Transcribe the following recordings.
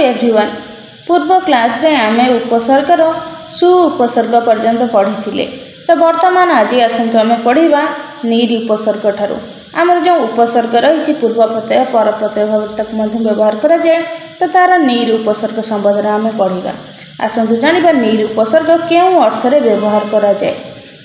Everyone पूर्व class रे आमे उपसर्गर सु उपसर्ग पर्यंत पढ़ी तो वर्तमान आज आसतु आम पढ़ा नीर उपसर्ग ठारू आमर जो उपसर्ग रही पूर्व प्रत्यय पर प्रत्यय भाव व्यवहार करा जाए तो तार नीर उपसर्ग संबंध में आम पढ़ा आसतु जाना नीर उपसर्ग क्यों अर्थ रे व्यवहार करा जाए।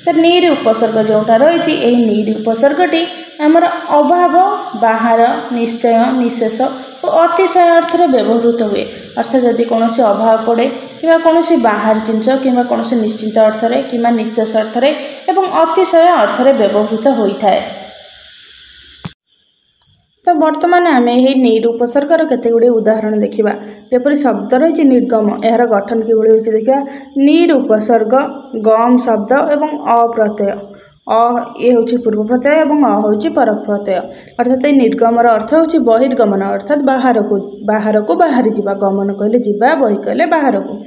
तो नीर उपसर्ग जोटा रही नीर उपसर्गटी आमर अभाव बाहर निश्चय निशेष और अतिशय अर्थ रे व्यवहृत हुए अर्थात जदि कौन अभाव पड़े कि कौन बाहर जिनस कि कौन निश्चित अर्थ रे कि निशेष अर्थ रे एवं अतिशय अर्थ रे व्यवहृत होता है। तो वर्तमान आम यही नीर उपसर्गर केते गुड़े उदाहरण देखा जपरी शब्द रही निर्गम यार गठन किभଳି होइछि देखा नीर उपसर्ग गम शब्द एवं अप्रत्यय अ ये हूँ पूर्व प्रत्यय एवं अ हूँ पर प्रत्यय अर्थात निर्गमर अर्थ हूँ बहिर्गमन अर्थात बाहर को बाहरी जावा गमन कहले जीवा बहि कहले बाहर को।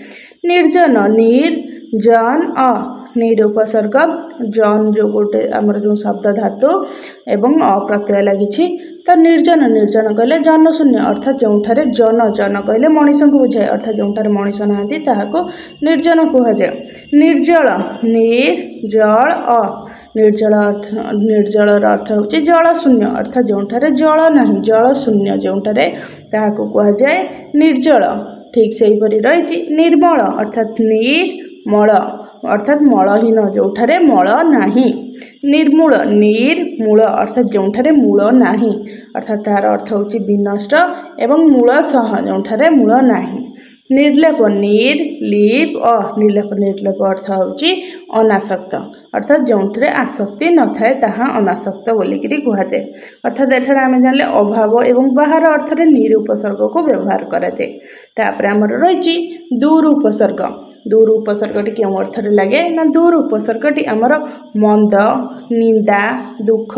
निर्जन नीर जन अ नीर उपसर्ग जन जो गोटे आमर जो शब्द धातु एवं अप्रत्यय लगी। तो निर्जन निर्जन कहले जन शून्य अर्थात जो जन जन कहले मनीष को बुझाए अर्थात जो मनीष नहांती ताहाको निर्जन कहुए। निर्जल नीर जल अ निर्जल अर्थ हूँ जल शून्य अर्थात जो जल नहीं जल शून्य जो ताहाको कहुए निर्जल। ठीक से हीपरि रही निर्मल अर्थात निर्मल अर्थात मलहीन जोठारे मल नहीं। निर्मूल निर्मूल अर्थात जोठारे मूल नहीं अर्थात तार अर्थ हूँ विनष्ट एवं मूल सह जोठारे मूल नहीं। निर्लेप निर्लीप निर्लेप निर्लेप अर्थ हूँ अनासक्त अर्थात जो आसक्ति न थाए ताहा अनासक्त बोलिक कहुए अर्थात एठार आम जानले अभाव एवं बाहर अर्थ रे नीर उपसर्ग को व्यवहार कराए। तापर आमर रही दूर उपसर्ग दूर उपसर्गटी क्यों अर्थ रे लगे ना दूर उपसर्गटी आमर मंद निंदा दुख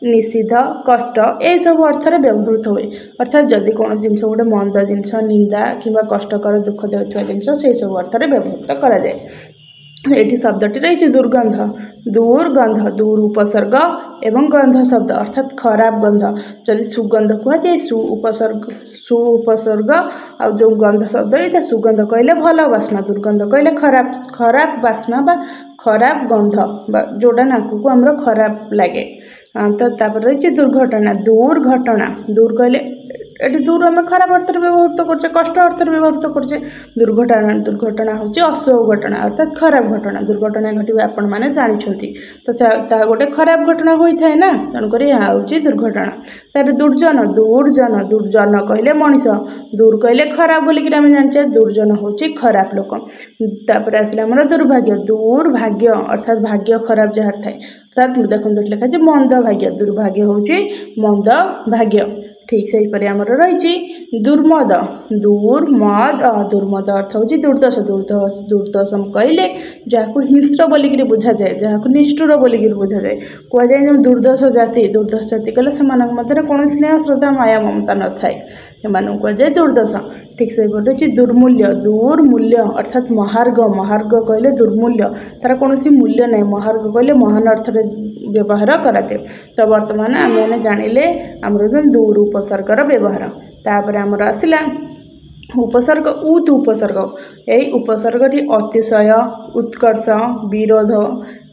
निषिद्ध कष्ट ये सब अर्थ रे व्यवहृत हुए अर्थात जदि कौन जिन गोटे मंद जिनस निंदा कि कष्टकर दुख देउथुवा जिनस से सब अर्थ रे व्यवहृत करा जाए। एठी शब्दटी रही दुर्गंध दुर्गंध दूर उपसर्ग एवं गंध शब्द अर्थात खराब गंध जदि सुगंध कहुए सु उपसर्ग आ जो गंध शब्द ये सुगंध कहले भल बास्ना दुर्गंध कहले खराब खराब बास्ना बा खराब गंध जोड़ा नाक को आमर खराब लगे। तो तापर रही दुर्घटना दूर कहले ये दूर आम खराब अर्थ व्यवहृत करछे कष्ट अर्थ व्यवहृत करछे। दुर्घटना हूँ अशुभ घटना अर्थात खराब घटना दुर्घटना घटे आपण मैंने जानते तो गोटे खराब घटना होता है ना तेणुक यहाँ हूँ दुर्घटना। तार दुर्जन दुर्जन कहले मनीष दूर कहले खराब बोलिक आम जाने दुर्जन हूँ खराब लोक। तापर आसला आमर दुर्भाग्य अर्थात भाग्य खराब जहाँ थाए अर्थात देखो लिखा मंद भाग्य दुर्भाग्य हूँ मंद भाग्य। ठीक से हीपरि आमर रही दुर्मद दुर्मद अर्थ हूँ दुर्दश दुर्दश कहले जहाँ हिंस्र बोलिक बुझा जाए जहाँ निष्ठुर बोलिक बुझा जाए कहुए जो दुर्दश जाति कहले से मध्य कौन स्नेह श्रद्धा माया ममता न थाए कहुए दुर्दश। ठीक से रही दुर्मूल्य अर्थात महार्घ कहले दुर्मूल्य तार कौन मूल्य नहीं महार्घ कहले महान अर्थ व्यवहार कराते। तो वर्तमान आम मैंने जानिले आमर दूर उपसर्गर व्यवहार। तापर आमर आसला उपसर्ग उत उपसर्ग यही उपसर्गटी अतिशय उत्कर्ष विरोध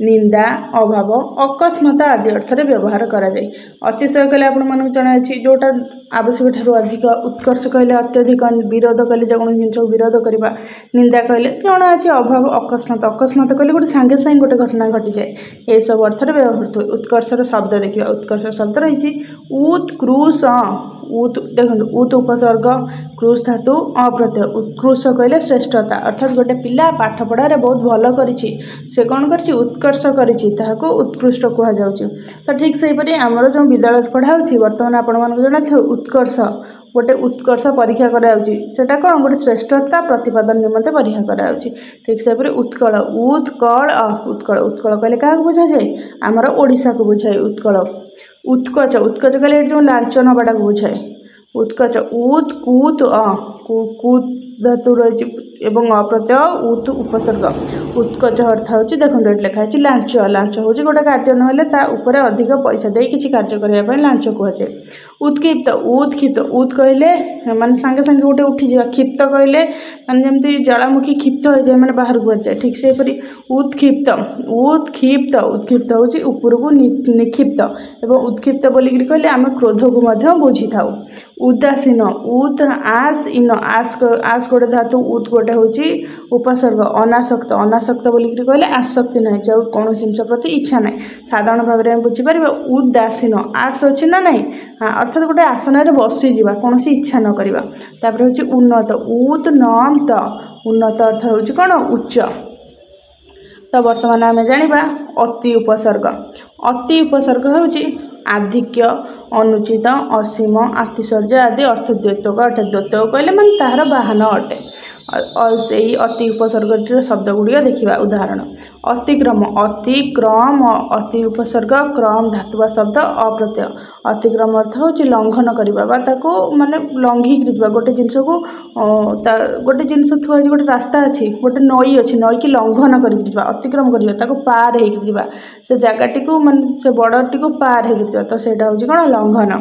निंदा अभाव अकस्मात आदि अर्थ रे व्यवहार करा जाए। अतिशय कहले आपण मानक जनाछि जोटा आवश्यक ठारू अधिक उत्कर्ष कहले अत्यधिक विरोध कहले जो जिन विरोध करवा निंदा कहले जଣା अछि अभाव अकस्मात कहले गोटे सांगे सांगे गोटे घटना घटी जाए ये सब अर्थ रे व्यवहृत हुए। उत्कर्षर शब्द देखिए उत्कर्ष शब्द रही उत्कृष उत देखो उत उपसर्ग क्रूश धातु अप्रत्यय उत्कृष कहले श्रेष्ठता अर्थात गोटे पिला पाठ पढ़ारे बहुत भल करिछि से कौन कर उत्कर्ष कर उत्कृष्ट कहुच्छे। तो ठीक से हीपरि आमर जो विद्यालय पढ़ाऊँगी बर्तमान आपण मानक जाना उत्कर्ष गोटे उत्कर्ष परीक्षा कराटा कौन गोटे श्रेष्ठता प्रतिपादन निमंते परीक्षा कराऊँगी। ठीक से उत्कल उत्कल उत्कल कहले क्या बुझा जाए आमर ओडिशा को बुझाए उत्कल। उत्कच उत्कच कहले जो लांच नवाटा को बुझाए उत्कच उत कूत कूत धातु रही एवं अप्रत्यय उत उपसर्ग उत्कच अर्थ हूँ देखो लिखाई लांच लांच हूँ गोटे कार्य ना अधिक पैसा दे किसी कार्य करने लांच कहुए। उत्क्षिप्त उत्क्षिप्त उत कहले माने सांगे सांगे गोटे उठी जा क्षिप्त कहले माने जमती ज्वालामुखी क्षिप्त हो जाए माने बाहर को जाए ठीक से परी उत्क्षिप्त उत्क्षिप्त उत्क्षिप्त होची ऊपर को निक्षिप्त एवं उत्क्षिप्त बोली कहले आम क्रोध को मध्य बुझी थाउ उदासीन उत आस इन आस गोटे धातु उत गोटे होची उपसर्ग अनासक्त अनासक्त बोली कहले आसक्ति ना जो कौन जिन प्रति इच्छा ना साधारण भाव में बुझीपर उदासीन आस अच्छी ना ना अर्थात गोटे आसन में बसीजा कौन इच्छा न करवा तापर हूँ उन्नत उत नम त उन्नत अर्थ हूँ कौन उच्च। तो बर्तमान आम जाना अति उपसर्ग अति उपसर्ग हूँ आधिक्य अनुचित असीम आतिशर्य आदि अर्थ द्योतक अटे द्योतक कहले माने ताହାର बाहन अटे से अति उपसर्ग शब्द गुड़िक देखा उदाहरण अतिक्रम अतिक्रम अति उपसर्ग क्रम धातुवा शब्द अप्रत्यय अतिक्रम अर्थ हूँ लंघन करवा माने लंघिक गोटे जिनस को गोटे जिनस थुआ गोटे रास्ता अच्छी गोटे नई अच्छी नई की लंघन कर अतिक्रम करवा पार हो से जगटी को माने से बॉर्डर टी पार हो तो सेटा हूँ कौन लंघन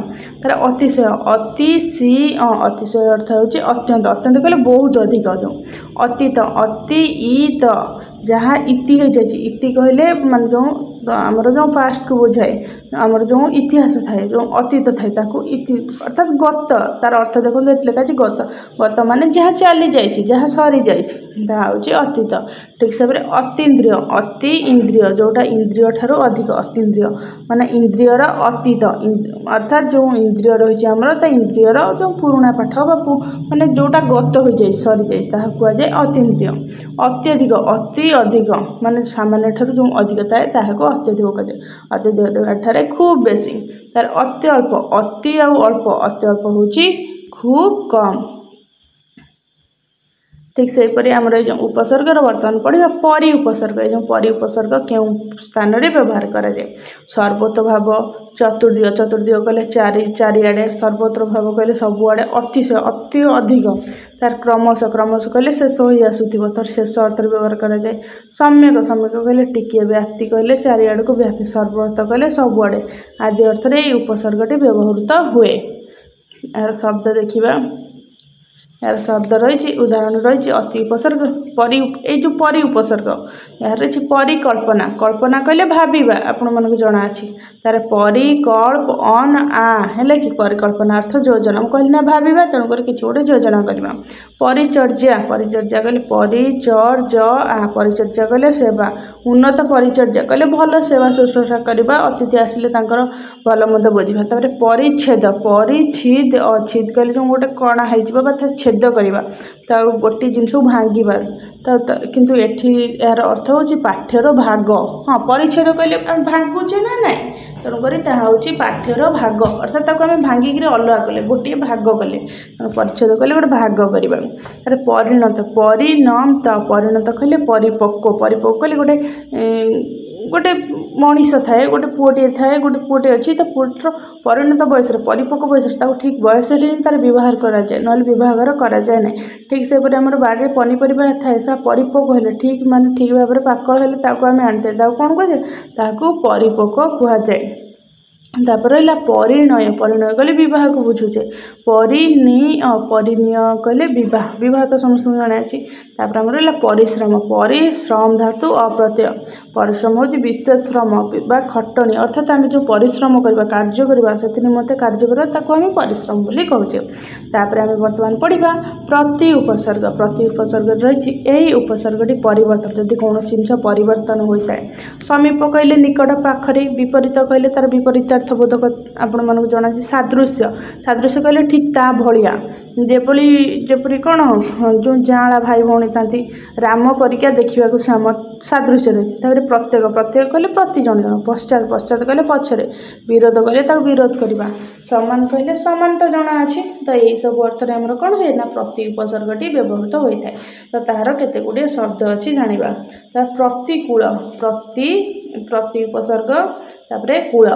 तार अतिशय अतिशी अतिशय अर्थ हूँ अत्यंत अत्यंत कहले बहुत अधिक अतीत अति ईत जहाँ इति हो जाए इति कहले मान जो आमर जो पास्ट को बुझाए आमर जो इतिहास थाए जो अतीत थाए ताको इति अर्थात गत तार अर्थ देखो लिखा गत गत माने जहाँ चली जाइए जहाँ सरी जाइए अतीत ठीक से अतीन्द्रिय अति इंद्रिय जोटा इंद्रिय ठारो अधिक अतीन्द्रिय माने इंद्रियर अतीत अर्थात जो इंद्रिय रही आमर तो इंद्रियर जो पुराणा पाठ माने जोटा गत हो जाए सरी जाए कह जाए अतीन्द्रिय अत्यधिक अति अधिक माने सामान्य ठारू जो अधिक थाए ताहाको अत्यधिक कहे अत्यधिक ठारे खूब बेसी तार अत्यल्प अति आउ अल्प अत्यल्प हूँ खूब कम ठीक से आमर ये उपसर्ग बर्तमान पढ़ा परि उपसर्ग ये परि उपसर्ग क्यों स्थान रे व्यवहार करा जाए सर्वोत्त भाव चतुर्दिय चतुर्दिय कहले चारिआडे सर्वत्र भाव कहले सबुआडे अतिशय अति अधिक तार क्रमश क्रमश कहले शेष हो आसुथिबो तार शेष अर्थ व्यवहार करा जाए सम्यक सम्यक कहले टिकिए व्याप्ति कहले चारिआड को व्यापी सर्वत्र कहले सबुआडे आदि अर्थ रे उपसर्गटी व्यवहृत हुए। यार शब्द देखिबा यार शब्द रही उदाहरण रही अति उपसर्ग परि जो परि उपसर्ग यार रही परिकल्पना कल्पना कहले भाविबा आपण मन को जना अछि तार परिकल्प अन आ हेले कि परिकल्पना अर्थ योजना कहली ना भाविबा तेणु कर किछि गोटे योजना करबा परिचर्या परिचर्या कहले परिचर्य आ परिचर्या कहले सेवा उन्नत परिचर्या कहले भल सेवा शुश्रूषा करबा अतिथि आसिले तांकर भल मद बुझिबा तापर परिच्छेद परिच्छेद अछेद कहले जो गोटे कणा है जिबा छेद करवा गोटे जिनस भांगा तो किंतु एठी यार अर्थ हूँ पाठ्यर भाग हाँ परिच्छेद कहले भांगुचे ना ना तेणुक हूँ पाठ्यर भाग अर्थात आम भांगिक अलग कले गोटे भाग कले परिच्छेद कहले गोटे भाग करवा तार परिणत परिणत परिणत कहले परिपक्व परिपक्व कहले गोटे गोटे मनीष थाए गोटे पुओटे थाए गोटे पुओटे अच्छी तो पुओटर परिणत बयस परिपक्व बयस ठीक बयस तार व्यवहार करा जाए ना व्यवहार करा जाए ना ठीक से आम बाड़े पनीपरिया थाए सा परिपक्व हेले ठीक माने ठीक भाव में पाकल हेले आम आनी कौन कहे परिपक्व कहुए तापर रहा परिणय परिणय कहले बहुत को बुझुचे परिणय कहले बहुत तो समस्त जाना रहा परिश्रम परिश्रम धातु अप्रत्यय परिश्रम हूँ विशेष श्रम खटणी अर्थात आम जो परिश्रम करवा कार्य करवा से निमंते कार्य करवा आम परिश्रम बोली कहचे आम बर्तमान पढ़ा प्रति उपसर्ग रही यही उपसर्गटी परिवर्तन जदि कौन जिन परिवर्तन होता है समीप कहले निकट पाखरे विपरीत कहले तार विपरीत अर्थबोधक आपण मन जना सादृश्य सादृश्य कहले ठीक ता भलिया जेपरी कौन जो जाँला भाई भौणी था राम परिका देखा श्याम सादृश्य रही प्रत्येक प्रत्येक कहले प्रति जन जन पश्चात पश्चात कहले पछरे विरोध कहले विरोध करवा समान कहले समान तो जना अच्छी तो यही सब अर्थ में आमर कौन हुए ना प्रति उपसर्गटी व्यवहृत होता है तो तार केते गुड़े शब्द अच्छी जाना प्रतिकूल प्रति प्रति उपसर्ग तापर कूल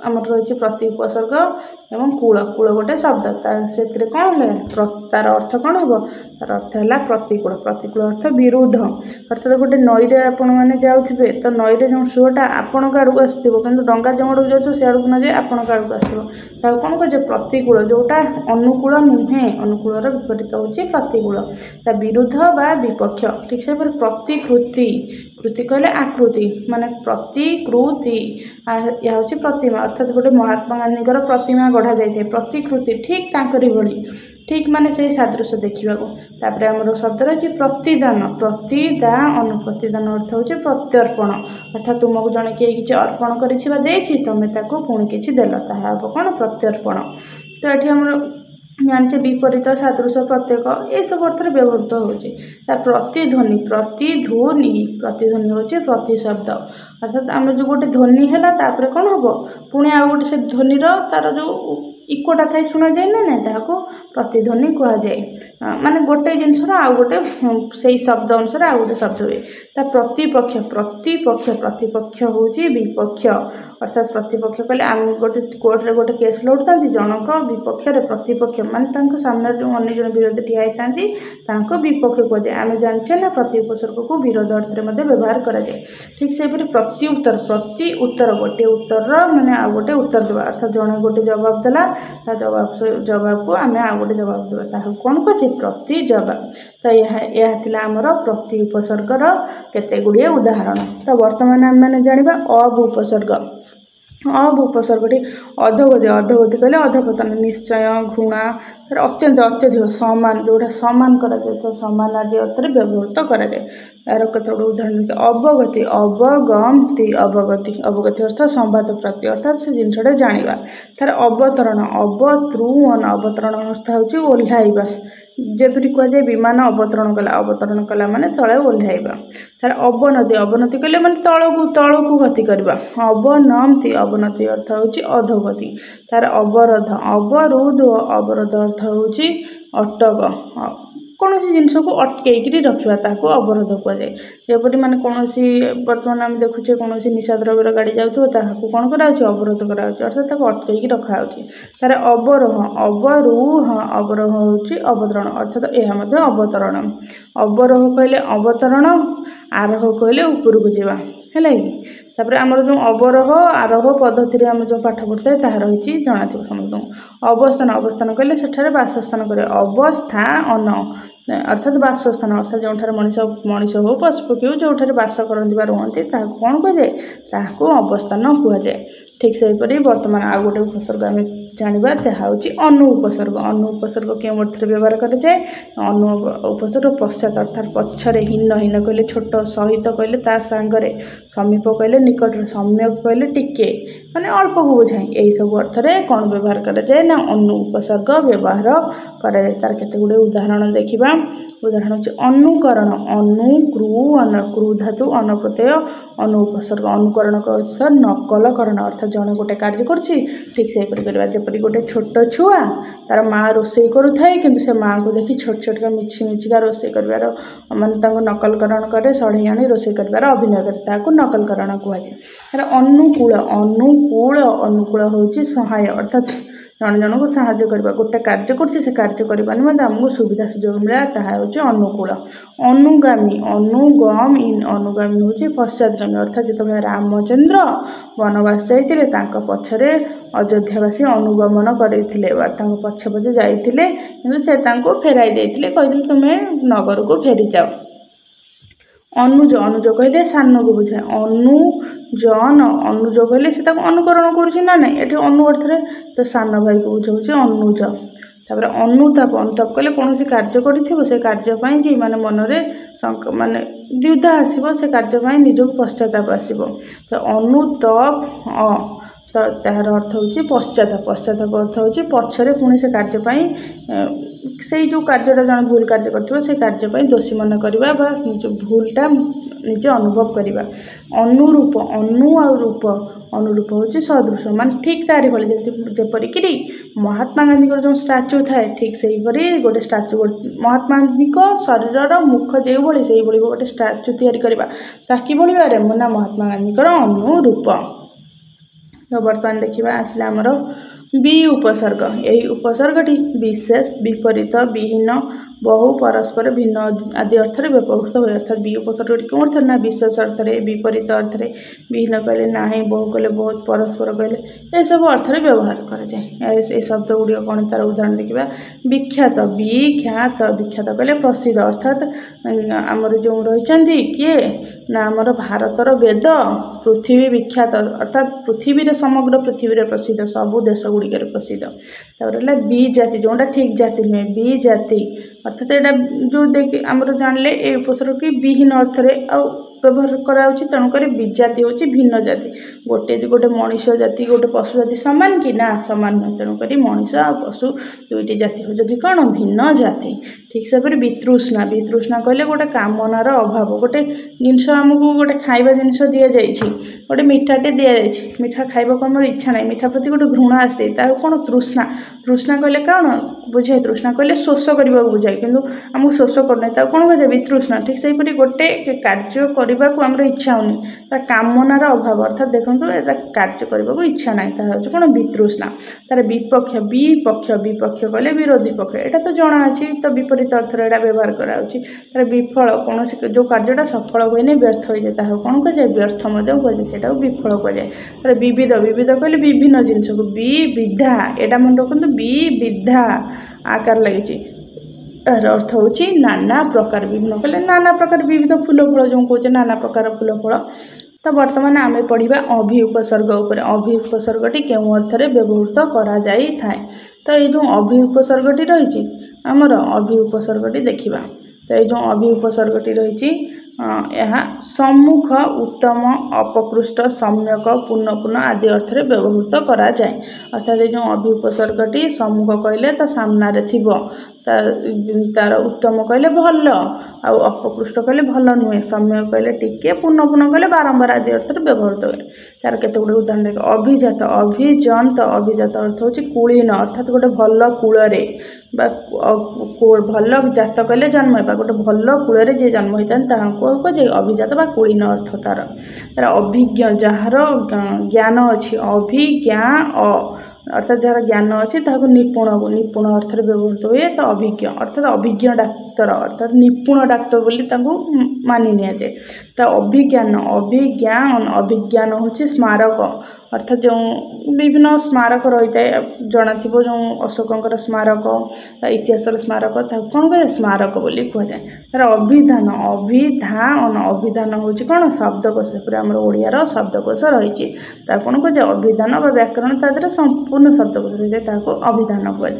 आमर रही प्रति उपसर्ग एवं कूल कूल गोटे शब्द से कौन है तार अर्थ कौन हम तार अर्थ है प्रतिकूल प्रतिकूल अर्थ विरुद्ध अर्थात गोटे नईरे आपण मैंने जाऊे तो नईरे जो सुअटा आपण आड़ को आसो कि डंगा जो आड़ जाऊ से आड़ न जाए आपण आड़ को आसो कौन कहे प्रतिकूल जोटा अनुकूल नुहे अनुकूल विपरीत हूँ प्रतिकूल ता विरुद्ध बा विपक्ष ठीक से प्रतिकृति कृति कहले आकृति माने प्रतिकृति यह हूँ प्रतिमा अर्थात गोटे महात्मा गांधी प्रतिमा गढ़ा जाए प्रतिकृति ठीक तांकरी भली ठीक माने से सादृश्य देखा तापर आमर शब्द रही प्रतिदान प्रतिदान प्रतिदान अर्थ हूँ प्रत्यर्पण अर्थात तुमको जड़े किए किसी अर्पण कर तुम्हें पुणी किसी देल ताहा कौन प्रत्यर्पण तो ये आम जाने विपरीत सादृश्य प्रत्येक ये सब अर्थ व्यवहृत होची प्रतिध्वनि प्रतिध्वनि प्रतिध्वनि हूँ प्रतिशब्द अर्थात आम जो गोटे ध्वनि है कौन हम पुणी आ गोटे से ध्वनिर तार जो इकोटा थाई शुणा जाए ना ना ताको प्रतिध्वनि कहुए माने गोटे जिनसर आउ गोटे से शब्द अनुसार आउ गोटे शब्द हुए ता प्रतिपक्ष प्रतिपक्ष प्रतिपक्ष हूँ विपक्ष अर्थात प्रतिपक्ष कहले आम गोटे कोर्टे गोटे केस लड़ता जनक विपक्ष प्रतिपक्ष माने सामने जो अन्य जन विरोधी ठिया होता विपक्ष कहुए आम जाने ना प्रति उपसर्ग को विरोध अर्थ में व्यवहार कराए ठीक से प्रति उत्तर गोटे उत्तर माने आ गोटे उत्तर देवा अर्थात जड़े गोटे जवाब देला जवाब को आम आ गोटे जवाब देवा कौन कहे प्रति जवाब तो यह आमर प्रति उपसर्गर केते गुड़िए उदाहरण तो वर्तमान आम मैंने जाना अब उपसर्ग अब उपसर्गटी अधोगति अधोगति कहले अधपतन निश्चय घृणा अत्यंत अत्यधिक समान जोटा समान करा समान आदि अर्थ व्यवहृत कराए यार कत गोटे उदाहरण अवगति अवगमति अवगति अवगति अर्थ संवाद प्राप्ति अर्थात से जिनसा जाना तार अवतरण अवतृण अवतरण अर्थ हूँ ओह्लैवा जपरी कहुए विमान अवतरण कला माने तले ओह्लैवा तार अवनति अवनति कहले माने तलू गति करवा अवनमति अवनति अर्थ हूँ अधोगति तार अवरोध अवरोध अवरोध अर्थ हूँ अटक कौन जिनस को अटकई रखा अवरोध कहुए जपरी माने कौन बर्तमान आम देखुचे कौन निशा द्रव्यर गाड़ी जाऊँ कौन कराऊँ अवरोध कराऊँ अर्थात अटकई रखा तार अवरोह अवरोह अवरोह हूँ अवतरण अर्थात यह अवतरण अवरोह कहले अवतरण आरोह कहले ऊपर को जावा है कि आमर जो अवरोह आरोह पद्धति आम जो पाठ पढ़ता है ताहा रही जना थो समस्त अवस्थान अवस्थान कहले सेठारे बासस्थान करे अवस्थान अर्थात बासस्थान अर्थात जो मनीष हो पशुपक्षी हो जो बास करती रुहति कौन कहुए ताकू अवस्थान कहुए ठीक से बर्तमान आ गोटे उपसर्ग आम जाना ताहा हूँ अनु उपसर्ग क्यों अर्थ व्यवहार कराए अनु उपसर्ग पश्चात अर्थात पछरे हीन हीन कहले छोट सहित कहले ता सांगरे समीप कहले निकट सम्यक कहले टिके माने अल्प को बुझाए यही सब अर्थ में कौन व्यवहार कराए ना अनु उपसर्ग व्यवहार कराए तार केते गुडे उदाहरण देखिबा उदाहरण हूँ अनुकरण क्रू धातु अन प्रत्यय अनु उपसर्ग अनुकरण नकलकरण अर्थात जड़े गोटे कार्य करुच्ची ठीक से जपरी गोटे छोट छुआ तार माँ रोसे करुए कि से माँ को देखी छोट छोटका मिछि मिछिका रोसे कर मानते नकलकरण करे सढ़े आनी रोसे कर अभिनय करे नकलकरण कहुए तार अनुकूल अनुकूल अनुकूल हूँ सहाय अर्थात जन जन को साहाय्य करवा गोटे कार्य कर कार्य करने निम्ते आमको सुविधा सुजोग मिला ताहा हूँ अनुकूल अनुगामी अनुगमी अनुगामी हूँ पश्चातगामी अर्थात जिते रामचंद्र वनवास जाते पछरे अयोध्यावासी अनुगमन करते पछे पछे जाते कि से फेराई देते कहते तुम्हें नगर को फेरी जाओ अनुज अनुज कहले सान को बुझाए अनुजन अनुज कहले से अनुकरण करुना ना ये अनु अर्थ तो सान भाई को बुझाऊँ अनुज तापर अनुताप अनुताप कहले कौन कार्य कर से कार्यपाई कि माने मनरे माने द्विधा आसो से कार्यपाई निजक पश्चाताप आसो तो अनुताप तो तार अर्थ हूँ पश्चाताप पश्चाताप अर्थ हूँ पछरे पुणी से कार्यपाई से जो कार्यटा जन भूल कार्य कर से कार्यपाई दोषी मन करवा निज भूलटा निजे अनुभव करवा अनुरूप अनु आ रूप अनुरूप हूँ सदृश मान ठीक तारी भाई जपरिक महात्मा गांधी जो स्टाच्यू थाए ठीक से गोटे स्टाच्यू महात्मा गांधी शरीर मुख जो भाई से गोटे स्टाच्यू तैयारी करवा ताकि बोलिबारे मुना महात्मा गांधी अनुरूप तो बर्तमान देखा आसला आमर बी उपसर्ग यही उपसर्गटी विशेष विपरीत विहीन बहु परस्पर भिन्न आदि अर्थ में व्यवहृत हुए अर्थात बी उपसर्गटी कौन अर्थ ना विशेष अर्थ में विपरीत अर्थ में विहीन कहले ना बहु कहले बहुत परस्पर कहले ये सब अर्थ में व्यवहार कराए शब्द गुड़िक कौन तार उदाहरण देखा विख्यात विख्यात विख्यात कहले प्रसिद्ध अर्थात आमर जो रही किए ना आमर भारतर वेद पृथ्वी विख्यात अर्थात पृथ्वी समग्र पृथ्वी प्रसिद्ध सबू देश गुड़िक प्रसिद्ध तापर बी जाति जोटा ठीक जाति नुहे बी जाति अर्थात यहाँ जो देखिए आमर जानले ये उपसर्ग की विहीन अर्थ में व्यवहार कराऊँच तेणुक विजाति हूँ भिन्न जाति गोटे गोटे मनीष जाति गोटे पशु जाति सामान कि ना सामान नुहे तेणुक मनीष आ पशु दुईटी जाति हूँ कौन भिन्न जाति ठीक से वितृष्णा वितृष्णा कहले गोटे कामनार अभाव गोटे जिनस आमको गोटे खाइबा जिनस दि जाइए गोटे मिठाटे दि जाइए मिठा खाइबा आम इच्छा ना मिठा प्रति गोटे घृणा आसे ता कौन तृष्णा तृष्णा कहले कौन बुझाए तृष्णा कहले शोष करने बुझाए किंतु आमको शोष करना कौन बुझाए वितृष्णा ठीक से गोटे कार्य करने को आमर इच्छा होनी तार कामनार अभाव अर्थात देखो कार्य करने को इच्छा ना हूँ कौन वितृष्णा तार विपक्ष विपक्ष विपक्ष कहले विरोधी पक्ष यहाँ तो जना अच्छी तो विपरीत अर्थ में व्यवहार कराऊँच तार विफल कौन जो कार्यटा सफल हुए व्यर्थ हो जाए कौन कह जाए व्यर्थ कहुए से विफल कह जाए तार विविध विविध कहले विभिन्न जिनस को विविधा यहाँ मन रखु विविधा आकार लगी तार अर्थ हूँ नाना प्रकार विभिन्न कहले नाना प्रकार विविध फूल फल जो कहे नाना प्रकार फूल फल तो बर्तमान आम पढ़ा अभि उपसर्ग उपर अभि उपसर्गटी क्यों अर्थ में व्यवहृत करा जाई थाए तो ये जो अभि उपसर्गटी रही आमर अभि उपसर्गटी देखा तो ये जो अभि उपसर्गटी रही यहाँ सम्मुख उत्तम अपकृष्ट सम्यक पूर्ण पूर्ण आदि अर्थ में व्यवहृत करा जाए अर्थात जो अभि उपसर्गटी सम्मुख कहले ता सामने थी तार उत्तम कहले भल आ अपकृष्ट कहले भल नुहे सम्यक कहले टिके पूर्ण पूर्ण कहले बारंबार आदि अर्थ में व्यवहृत हुए तार केते गुडे उदाहरण देख अभिजात अभिजंत अभिजात अर्थ हूँ कुलीन अर्थात गोटे भल कूଳରେ भल जात कहले जन्म होगा गोटे भल कूଳରେ जी जन्म होता है अभिजात बा कुलीन अर्थ तार तार अभिज्ञ जार ज्ञान अच्छी अभिज्ञा अर्थात जार ज्ञान अच्छी निपुण निपुण अर्थ में व्यवहृत हुए तो अभिज्ञ अर्थात अभिज्ञ डाक्तर अर्थात निपुण डाक्तर बोली मानि नि जाए तो अभिज्ञान अभिज्ञान अभिज्ञान हूँ स्मारक अर्थात जो विभिन्न स्मारक रही है जना थी जो अशोकर स्मारक इतिहास स्मारक कौन कहे स्मारक बोली कहुए तार अभिधान अभिधान अभिधान हूँ कौन शब्दकोश पूरा आम ओडियार शब्दकोश रही कौन कहे अभिधान व्याकरण तादर संपूर्ण शब्दकोश रही है अभिधान कहुए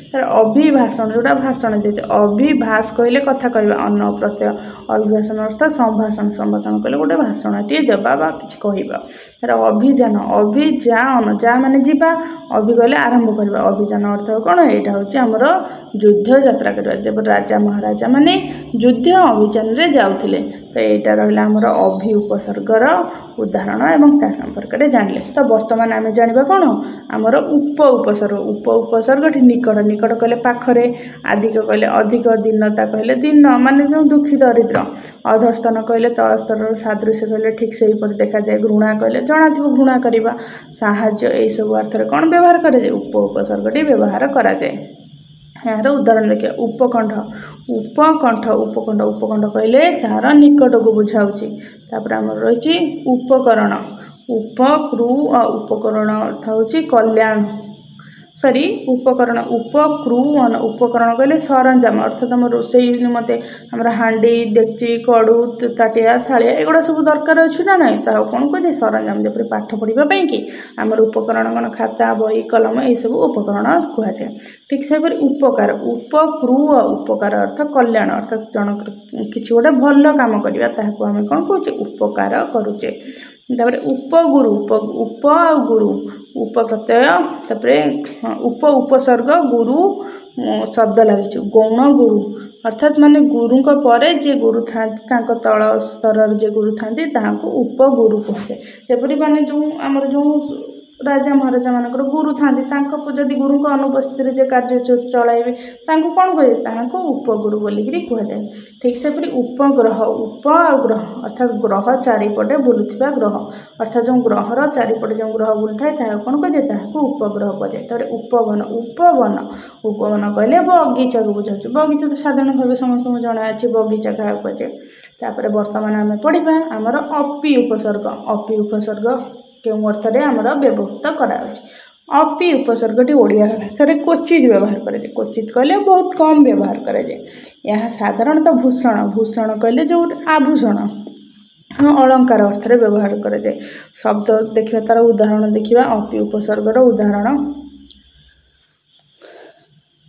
तार अभिभाषण जोटा भाषण दे अभिभाष कहले कथा कहवा अन्न प्रत्यय अभिभाषण अर्थ संभाषण संभाषण कहले गोटे भाषणटे देवा कि कहवा तार अभिजान अभिजान जा माने जीवा अभि कहले आरंभ करवा अभिजान अर्थ कौन यहाँ हूँ आमर युद्ध यात्रा करवा जब राजा महाराजा माने युद्ध अभियान रे जाउथिले तो यहाँ रहा आमर अभि उपसर्गर उदाहरण एवं ता संपर्क में जानले तो बर्तमान आम जाना कौन आमर उप उपसर्ग निकट निकट कहले पाखरे आदिक कहले अधिक दीनता कहले दीन माने जो दुखी दरिद्र अधस्तन कहले तल स्तर सादृश्य कहले ठीक से देखा जाए घृणा कहले जना थी घृणा करवा साहाय्य यही सब अर्थ में कौन व्यवहार करे उप उपसर्गटी व्यवहार कराए यार उदाहरण देखिए उपकंठ उपकंठ उपकंठ उपकंठ कहले तार निकट को बुझाऊँगी तापर आम रही उपकरण उपक्रु उपकरण अर्थ हूँ कल्याण सॉरी उपकरण उपक्रुवन उपकरण कहले सरंजाम अर्थात आम रोसई निमते आम हांडी डेक्ची कड़ू ताटिया थालिया एगुड़ा सब दरकार अच्छे ना ना तो कौन कहे सरंजाम जब पाठ पढ़ापी कि आम उपकरण कौन खाता बही कलम ये सब उपकरण कहुए ठीक से उपकार उपक्रु उपकार अर्थ कल्याण अर्थात जनक किसी गोटे भल कम करवा आम कौन कहे उपकार करुचे तापर उपगुरु उप गुरु उप प्रत्यय तापर उप उपसर्ग गुरु शब्द लगी गौण गुरु अर्थात माने गुरु परे जे गुरु था तल स्तर जे गुरु था उपगुरु कहुए जपरी माने जो आमर जो राजा महाराजा मानकर गुरु था जदि गुरु अनुपस्थित जे कार्य चलाइबे तांको कौन कहे तांको उपगुरु बोलिकी कहुए। ठीक से उपग्रह उप ग्रह अर्थात ग्रह चारिपटे बुलुवा ग्रह अर्थात जो ग्रहर चारिपटे जो ग्रह बुलू था कौन कहे ताको उपग्रह कहे। तर उपवन उपवन उपवन कहले बगीचा को बुझा बगीचा तो साधारण भाव समस्त जना अच्छे बगीचा क्या कहे। बर्तमान आम पढ़ा आमर अपि उपसर्ग अपि उपसर्ग क्यों अर्थ में आमर व्यवहृत कराऊँच। अपि उपसर्गटी ओडिया भाषा में क्वचित व्यवहार करे क्वचित कहले बहुत कम व्यवहार करे यह साधारणतः भूषण भूषण कहले जो आभूषण अलंकार अर्थ में व्यवहार करे। शब्द देखिए तार उदाहरण देखिए अपि उपसर्गर उदाहरण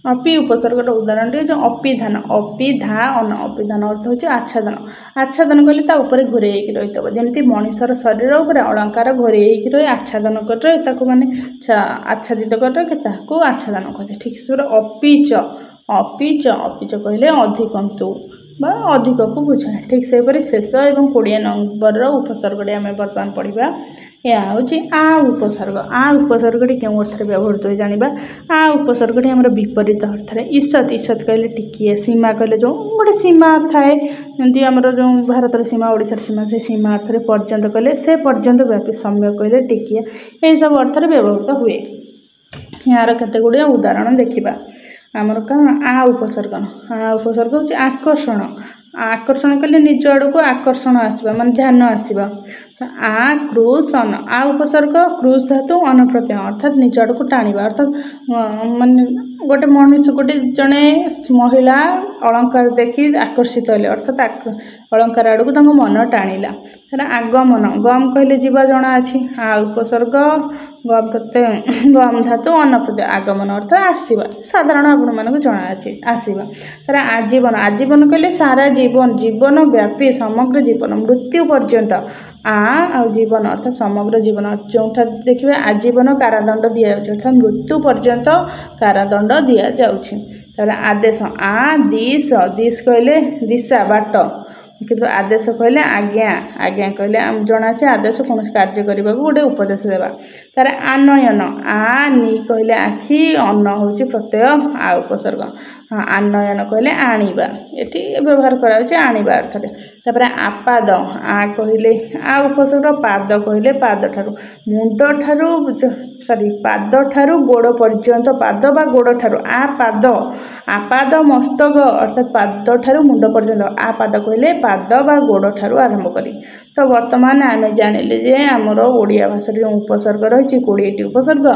अपि उपसर्गर उदाहरण जो अपिधान अपिधान अपिधान अर्थ होची आच्छादन आच्छादन कहले ता ऊपर घोरे रही जमी मनुष्यर शरीर उपर अलंकार घोरे रही आच्छादन कर रही माने आच्छादित कर रखी आच्छादन कहे। ठीक से अपिच अपिच अपिच कहले अधिकंतु बा अधिक को बुझाए। ठीक से शेष एवं 20 नंबर उपसर्गटी आम बर्तमान पढ़ा यह हूँ आ उपसर्ग आ उपसर्गटी क्यों अर्थ व्यवहृत हो जाना आ उपसर्गटी आम विपरीत अर्थ में ईषत ईषत कहले टिकिए सीमा कहले जो गोटे सीमा थाए जमी आम जो भारत सीमा ओडिशार सीमा से सीमा अर्थ में पर्यंत कहले से पर्यंत व्यापी समय कहले टिकिए यही सब अर्थ में व्यवहृत हुए। यार केते गुड़े उदाहरण देखा आमर कौन आ उपसर्ग हूँ आकर्षण आकर्षण कले निज आड़ को आकर्षण आसवा मान ध्यान आसवा आ क्रुशन आ उपसर्ग क्रुश धातु अन प्रत्यय अर्थात निज आड़ को टाणवा अर्थात मान गोटे मनुष्य गोटे जड़े महिला अलंकार देखी आकर्षित हेले अर्थात अलंकार आड़ को मन टाणिला तार आगमन गम कहले जीवा जना अच्छी आ उपसर्ग गम प्रत्यय गम धातु अन प्रत्यय आगमन अर्थ आसवा साधारण आपण मानक जना अच्छी आसवा तार आजीवन आजीवन कहले सारा जीवन जीवन व्यापी समग्र जीवन मृत्यु पर्यंत आ जीवन अर्थात समग्र जीवन जो देखिए आजीवन कारादंड दि जाऊँ अर्थात मृत्यु पर्यंत कारादंड दि जाऊँ। आदेश आ दिश दिश कहले दिशा बाट किंतु आदेश कहले आज्ञा आज्ञा कहले आम जना आदेश कौन कार्य करने को गोटे उपदेश देवा। तार आनयन आ नी कहले आखि अन्न हूँ प्रत्यय आ उपसर्ग आनयन कहले आणवा ये व्यवहार करा अर्थ में। तापर आपाद आ कहले आ उपसर्ग पाद कहले पाद ठारू मुंड ठारू सॉरी पाद ठारू गोड़ पर्यंत पाद बा गोड़ ठारू आ पाद आपाद मस्तक अर्थात पाद ठारू मुंड पर्यंत आ पाद कहले पाद बा गोड़ ठारू आरंभ करी। तो वर्तमान आम जानिले जे आमर ओडिया भाषा जो उपसर्ग रही 20टी उपसर्ग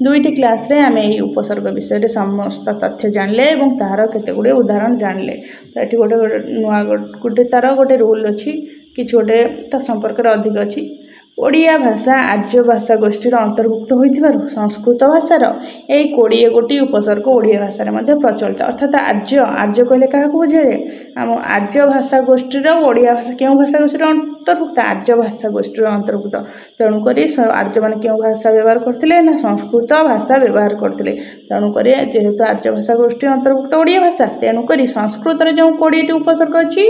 2टी क्लास रे आम यही उपसर्ग विषय समस्त तथ्य जानले और तार केते गुड़े उदाहरण जानले। तो ये गोटे नुआ गोटे तार गोटे रूल अच्छी कि गोटे संपर्क अधिक अच्छी ओडिया भाषा आर्य भाषा गोष्ठी अंतर्भुक्त हो संस्कृत भाषार यही 20 गोटी उपसर्ग ओडिया भाषा में प्रचलित अर्थात आर्य आर्य कहले क्या बुझे आम आर्य भाषा गोष्ठी ओडिया भाषा क्यों भाषा गोष्ठी अंतर्भुक्त आर्य भाषा गोष्ठी अंतर्भुक्त तेणुक आर्य मैंने क्यों भाषा व्यवहार करते ना संस्कृत भाषा व्यवहार करते तेणुक जेहेतु आर्य भाषा गोष्ठी अंतर्भुक्त ओडिया भाषा तेणुक संस्कृत जो 20टी उपसर्ग अच्छी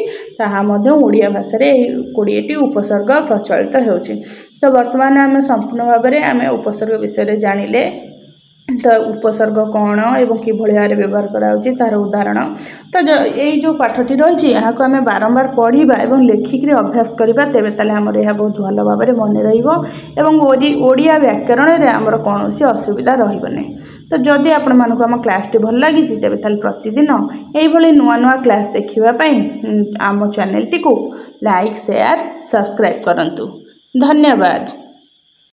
ओडिया भाषा 20टी उपसर्ग प्रचलित होउछि। तो वर्तमान आम संपूर्ण भाव में आम उपसर्ग विषय जानिले तो उपसर्ग कौन एवं कि भाव व्यवहार कराउछि तार उदाहरण। तो यही जो पाठटी रही है आम बारंबार पढ़ा और लेखिक अभ्यास करवा तेरे ताले आमर यह बहुत भल भाव में मन रहा व्याकरण में आमर कौन असुविधा रही। तो जदि आपण मानक आम क्लास भल लगी तेरे ताले प्रतिदिन यही नुआ नुआ क्लास देखापी आम चैनल टी को लाइक शेयर सब्सक्राइब करंतु। धन्यवाद।